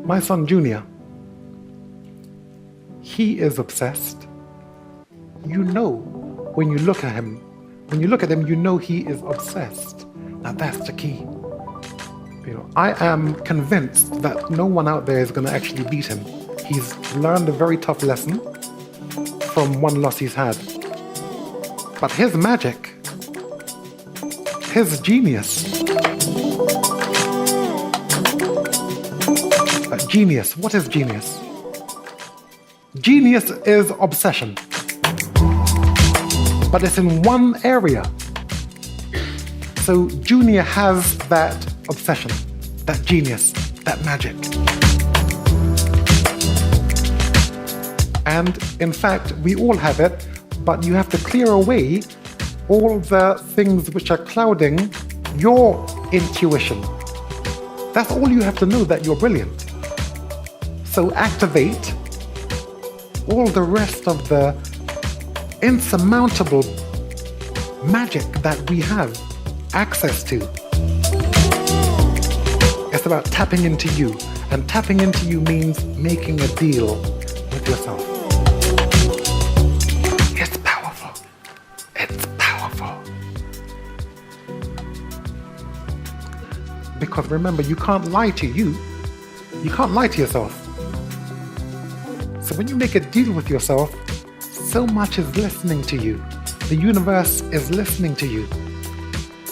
My son Junior, he is obsessed. You know when you look at him, you know he is obsessed. Now that's the key. I am convinced that no one out there is going to actually beat him. He's learned a very tough lesson from one loss he's had. But his magic, his genius. Genius, what is genius? Genius is obsession. But it's in one area. So Junior has that obsession, that genius, that magic. And in fact, we all have it, but you have to clear away all the things which are clouding your intuition. That's all you have to know, that you're brilliant. So activate all the rest of the insurmountable magic that we have access to. It's about tapping into you. And tapping into you means making a deal with yourself. It's powerful. It's powerful. Because remember, you can't lie to you. You can't lie to yourself. So when you make a deal with yourself, so much is listening to you. The universe is listening to you.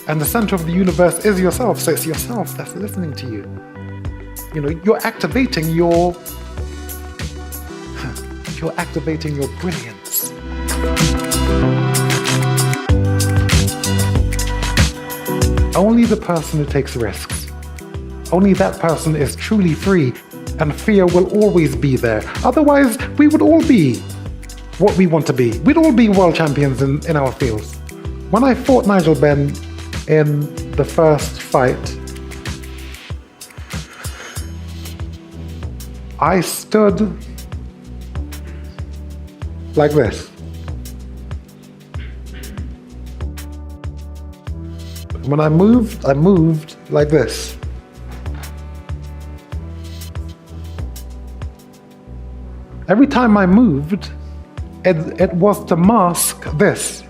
And the center of the universe is yourself, so it's yourself that's listening to you. You're activating your brilliance. Only the person who takes risks, only that person is truly free, and fear will always be there. Otherwise, we would all be what we want to be. We'd all be world champions in our fields. When I fought Nigel Benn in the first fight, I stood like this. When I moved like this. Every time I moved, it was to mask this.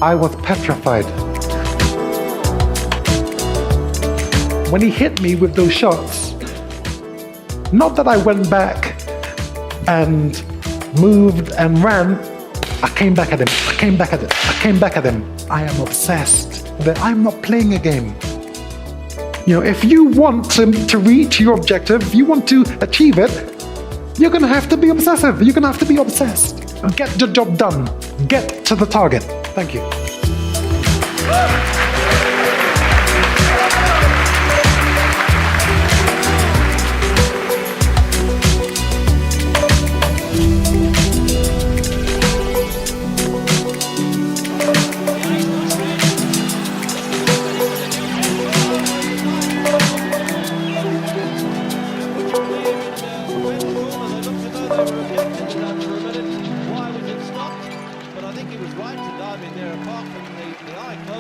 I was petrified. When he hit me with those shots, not that I went back and moved and ran, I came back at him, I came back at him. I am obsessed that I'm not playing a game. If you want to reach your objective, if you want to achieve it, you're gonna have to be obsessive. You're gonna have to be obsessed. Get the job done. Get to the target. Thank you.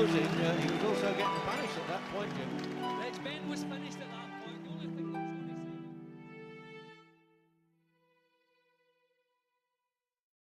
He was also getting punished at that point. Nigel Benn was finished at that